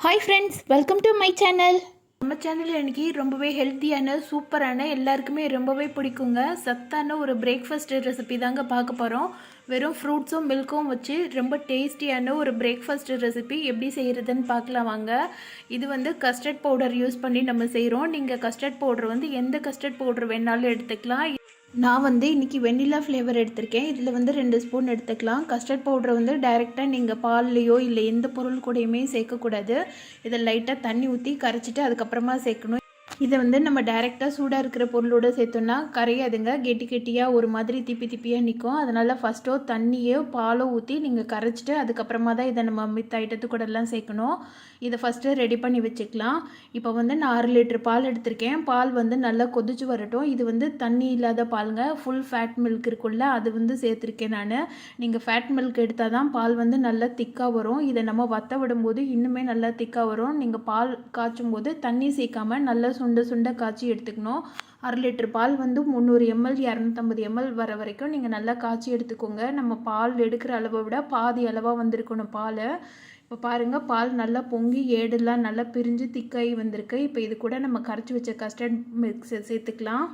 Hi friends, welcome to my channel. நம்ம சேனலில் இன்றைக்கி ரொம்பவே ஹெல்த்தியான சூப்பரான எல்லாருக்குமே ரொம்பவே பிடிக்குங்க சத்தான ஒரு பிரேக்ஃபாஸ்ட் ரெசிபி தாங்க பார்க்க போகிறோம். வெறும் ஃப்ரூட்ஸும் மில்க்கும் வச்சு ரொம்ப டேஸ்டியான ஒரு பிரேக்ஃபாஸ்ட் ரெசிபி எப்படி செய்கிறதுன்னு பார்க்கலாம் வாங்க. இது வந்து கஸ்டர்ட் பவுடர் யூஸ் பண்ணி நம்ம செய்கிறோம். நீங்கள் கஸ்டர்ட் பவுடர் வந்து எந்த கஸ்டர்ட் பவுடர் வேணாலும் எடுத்துக்கலாம். நான் வந்து இன்றைக்கி வெண்ணிலா ஃப்ளேவர் எடுத்திருக்கேன். இதில் வந்து 2 ஸ்பூன் எடுத்துக்கலாம். கஸ்டர்ட் பவுடரை வந்து டைரெக்டாக நீங்கள் பால்லையோ இல்லை எந்த பொருள் கூடயுமே சேர்க்கக்கூடாது. இதை லைட்டாக தண்ணி ஊற்றி கரைச்சிட்டு அதுக்கப்புறமா சேர்க்கணும். இதை வந்து நம்ம டைரெக்டாக சூடாக இருக்கிற பொருளோடு சேர்த்தோன்னா கரையாதுங்க, கெட்டி கெட்டியாக ஒரு மாதிரி திப்பி திப்பியாக நிற்கும். அதனால் ஃபஸ்ட்டோ தண்ணியோ பாலோ ஊற்றி நீங்கள் கரைச்சிட்டு அதுக்கப்புறமா தான் இதை நம்ம மித்த ஐட்டத்து கூடலாம் சேர்க்கணும். இதை ஃபஸ்ட்டு ரெடி பண்ணி வச்சுக்கலாம். இப்போ வந்து நான் 6 லிட்டர் பால் எடுத்திருக்கேன். பால் வந்து நல்லா கொதிச்சு வரட்டும். இது வந்து தண்ணி இல்லாத பாலுங்க, ஃபுல் ஃபேட் மில்க் இருக்குல்ல, அது வந்து சேர்த்துருக்கேன் நான். நீங்கள் ஃபேட் மில்க் எடுத்தால் தான் பால் வந்து நல்லா திக்காக வரும். இதை நம்ம வற்ற விடும்போது இன்னுமே நல்லா திக்காக வரும். நீங்கள் பால் காய்ச்சும் போது தண்ணி சேர்க்காமல் நல்லா சுண்ட காய்ச்சி எடுத்துக்கணும். 1/2 லிட்டர் பால் வந்து 300 ml 250 ml வர வரைக்கும் நீங்கள் நல்லா காய்ச்சி எடுத்துக்கோங்க. நம்ம பால் எடுக்கிற அளவை விட பாதி அளவாக வந்திருக்கணும் பால். இப்போ பாருங்கள், பால் நல்லா பொங்கி ஏடெல்லாம் நல்லா பிரிஞ்சு திக்காகி வந்திருக்கு. இப்போ இது கூட நம்ம கரைச்சி வச்ச கஸ்டர்ட் மில்க் சேர்த்துக்கலாம்.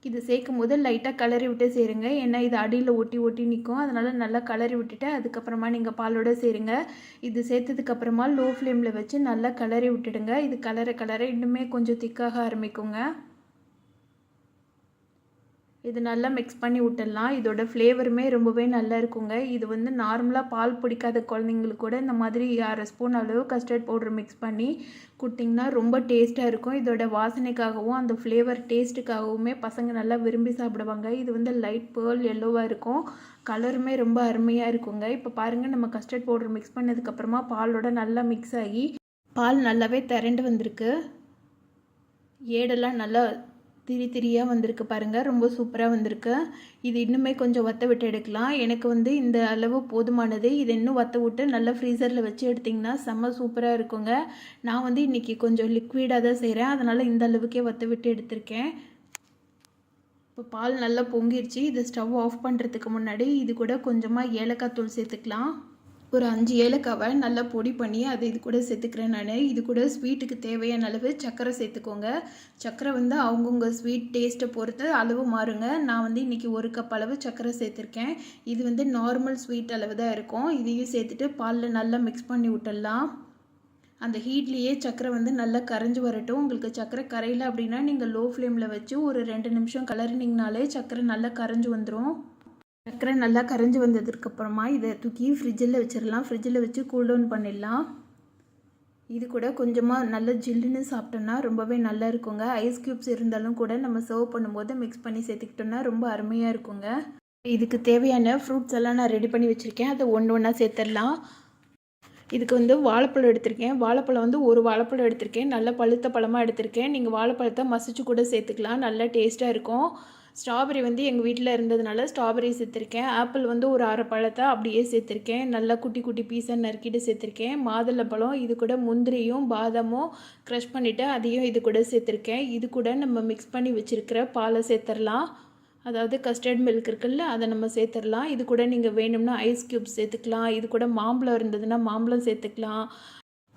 இது சேர்க்கும் போது லைட்டாக கலரி விட்டு சேருங்க, ஏன்னா இது அடியில் ஒட்டி நிற்கும். அதனால் நல்லா கலரி விட்டுட்டு அதுக்கப்புறமா நீங்கள் பாலோடு சேருங்க. இது சேர்த்ததுக்கப்புறமா லோ ஃப்ளேமில் வச்சு நல்லா கலரி விட்டுடுங்க. இது கலர இன்னுமே கொஞ்சம் திக்காக ஆரம்பிக்குங்க. இது நல்லா மிக்ஸ் பண்ணி விட்டுடலாம். இதோட ஃப்ளேவருமே ரொம்பவே நல்லா இருக்குங்க. இது வந்து நார்மலாக பால் பிடிக்காத குழந்தைங்களுக்கு கூட இந்த மாதிரி 1/2 ஸ்பூன் அளவு கஸ்டர்ட் பவுடர் மிக்ஸ் பண்ணி கொடுத்திங்கன்னா ரொம்ப டேஸ்ட்டாக இருக்கும். இதோட வாசனைக்காகவும் அந்த ஃப்ளேவர் டேஸ்ட்டுக்காகவுமே பசங்க நல்லா விரும்பி சாப்பிடுவாங்க. இது வந்து லைட் பேர்ல் எல்லோவாக இருக்கும், கலருமே ரொம்ப அருமையாக இருக்குங்க. இப்போ பாருங்கள், நம்ம கஸ்டர்ட் பவுடர் மிக்ஸ் பண்ணதுக்கப்புறமா பாலோட நல்லா மிக்ஸ் ஆகி பால் நல்லாவே திரண்டு வந்திருக்கு. ஏடெல்லாம் நல்லா திரியாக வந்திருக்கு பாருங்கள், ரொம்ப சூப்பராக வந்திருக்கு. இது இன்னுமே கொஞ்சம் வற்ற விட்டு எடுக்கலாம். எனக்கு வந்து இந்த அளவு போதுமானது. இது இன்னும் வற்ற விட்டு நல்லா ஃப்ரீசரில் வச்சு எடுத்திங்கன்னா செம்ம சூப்பராக இருக்குங்க. நான் வந்து இன்றைக்கி கொஞ்சம் லிக்விடாக தான் செய்கிறேன், அதனால் இந்த அளவுக்கே வற்ற விட்டு எடுத்திருக்கேன். இப்போ பால் நல்லா பொங்கிடுச்சு. இதை ஸ்டவ் ஆஃப் பண்ணுறதுக்கு முன்னாடி இது கூட கொஞ்சமாக ஏலக்காய் தூள் சேர்த்துக்கலாம். ஒரு 5 ஏலக்காவை நல்லா பொடி பண்ணி அதை இது கூட சேர்த்துக்கிறேன் நான். இது கூட ஸ்வீட்டுக்கு தேவையான அளவு சர்க்கரை சேர்த்துக்கோங்க. சர்க்கரை வந்து அவங்கவுங்க ஸ்வீட் டேஸ்ட்டை பொறுத்து அளவு மாறுங்க. நான் வந்து இன்றைக்கி 1 கப் அளவு சர்க்கரை சேர்த்துருக்கேன். இது வந்து நார்மல் ஸ்வீட் அளவு தான் இருக்கும். இதையும் சேர்த்துட்டு பாலில் நல்லா மிக்ஸ் பண்ணி விட்டுடலாம். அந்த ஹீட்லேயே சர்க்கரை வந்து நல்லா கரைஞ்சி வரட்டும். உங்களுக்கு சர்க்கரை கரையில அப்படின்னா நீங்கள் லோ ஃப்ளேமில் வச்சு ஒரு 2 நிமிஷம் கலரினிங்கனாலே சர்க்கரை நல்லா கரைஞ்சி வந்துடும். சர்க்கரை நல்லா கரைஞ்சி வந்ததுக்கப்புறமா இதை தூக்கி ஃப்ரிட்ஜில் வச்சிடலாம். ஃப்ரிட்ஜில் வச்சு கூல் டவுன் பண்ணிடலாம். இது கூட கொஞ்சமாக நல்ல ஜில்லுன்னு சாப்பிட்டோன்னா ரொம்பவே நல்லா இருக்குங்க. ஐஸ் க்யூப்ஸ் இருந்தாலும் கூட நம்ம சர்வ் பண்ணும்போது மிக்ஸ் பண்ணி சேர்த்துக்கிட்டோன்னா ரொம்ப அருமையாக இருக்குங்க. இதுக்கு தேவையான ஃப்ரூட்ஸ் எல்லாம் நான் ரெடி பண்ணி வச்சுருக்கேன். அதை ஒன்றா சேர்த்துடலாம். இதுக்கு வந்து வாழைப்பழம் எடுத்திருக்கேன். வாழைப்பழம் வந்து ஒரு வாழைப்பழம் எடுத்திருக்கேன். நல்ல பழுத்த பழமாக எடுத்திருக்கேன். நீங்கள் வாழைப்பழத்தை மசிச்சு கூட சேர்த்துக்கலாம், நல்லா டேஸ்ட்டாக இருக்கும். ஸ்ட்ராபெரி வந்து எங்கள் வீட்டில் இருந்ததுனால ஸ்ட்ராபெரி சேர்த்துருக்கேன். ஆப்பிள் வந்து ஒரு 1/2 பழத்தை அப்படியே சேர்த்துருக்கேன். நல்லா குட்டி பீஸாக நறுக்கிட்டு சேர்த்துருக்கேன். மாதுளம்பழம், இது கூட முந்திரியும் பாதாமும் க்ரஷ் பண்ணிவிட்டு அதையும் இது கூட சேர்த்துருக்கேன். இது கூட நம்ம மிக்ஸ் பண்ணி வச்சுருக்கிற பாலை சேர்த்துடலாம். அதாவது கஸ்டர்ட் மில்க் இருக்குல்ல, அதை நம்ம சேர்த்துடலாம். இது கூட நீங்கள் வேணும்னா ஐஸ் க்யூப்ஸ் சேர்த்துக்கலாம். இது கூட மாம்பழம் இருந்ததுன்னா மாம்பழம் சேர்த்துக்கலாம்.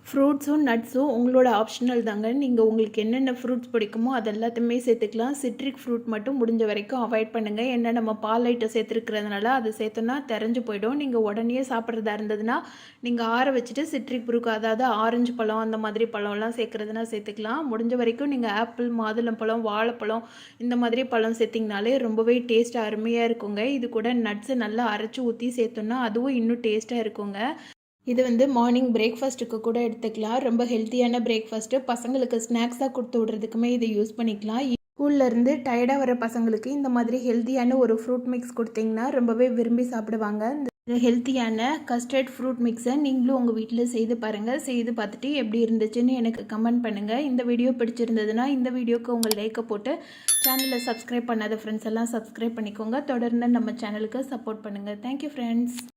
ஃப்ரூட்ஸும் நட்ஸும் உங்களோட ஆப்ஷனல் தாங்க. நீங்கள் உங்களுக்கு என்னென்ன ஃப்ரூட்ஸ் பிடிக்குமோ அது எல்லாத்தையுமே சேர்த்துக்கலாம். சிட்ரிக் ஃப்ரூட் மட்டும் முடிஞ்ச வரைக்கும் அவாய்ட் பண்ணுங்கள். ஏன்னா நம்ம பால் ஐட்டம் சேர்த்துருக்கிறதுனால அது சேர்த்தோன்னா தெரிஞ்சு போயிடும். நீங்கள் உடனே சாப்பிட்றதா இருந்ததுன்னா நீங்கள் ஆற வச்சுட்டு சிட்ரிக் ஃப்ரூட், அதாவது ஆரஞ்சு பழம் அந்த மாதிரி பழம்லாம் சேர்க்குறதுனா சேர்த்துக்கலாம். முடிஞ்ச வரைக்கும் நீங்கள் ஆப்பிள், மாதுளம்பழம், வாழைப்பழம் இந்த மாதிரி பழம் சேர்த்திங்கனாலே ரொம்பவே டேஸ்ட் அருமையாக இருக்குங்க. இது கூட நட்ஸை நல்லா அரைச்சி ஊற்றி சேர்த்தோன்னா அதுவும் இன்னும் டேஸ்ட்டாக இருக்குங்க. இது வந்து மார்னிங் பிரேக்ஃபாஸ்ட்டுக்கு கூட எடுத்துக்கலாம். ரொம்ப ஹெல்த்தியான பிரேக்ஃபாஸ்ட்டு. பசங்களுக்கு ஸ்நாக்ஸாக கொடுத்து விட்றதுக்குமே இதை யூஸ் பண்ணிக்கலாம். ஸ்கூல்லேருந்து டயர்டாக வர பசங்களுக்கு இந்த மாதிரி ஹெல்த்தியான ஒரு ஃப்ரூட் மிக்ஸ் கொடுத்திங்கன்னா ரொம்பவே விரும்பி சாப்பிடுவாங்க. இந்த ஹெல்த்தியான கஸ்டர்ட் ஃப்ரூட் மிக்ஸை நீங்களும் உங்கள் வீட்டில் செய்து பாருங்கள். செய்து பார்த்துட்டு எப்படி இருந்துச்சுன்னு எனக்கு கமெண்ட் பண்ணுங்கள். இந்த வீடியோ பிடிச்சிருந்ததுன்னா இந்த வீடியோக்கு உங்கள் லைக்கை போட்டு சேனலை சப்ஸ்கிரைப் பண்ணாத ஃப்ரெண்ட்ஸ் எல்லாம் சப்ஸ்கிரைப் பண்ணிக்கோங்க. தொடர்ந்து நம்ம சேனலுக்கு சப்போர்ட் பண்ணுங்கள். Thank you friends.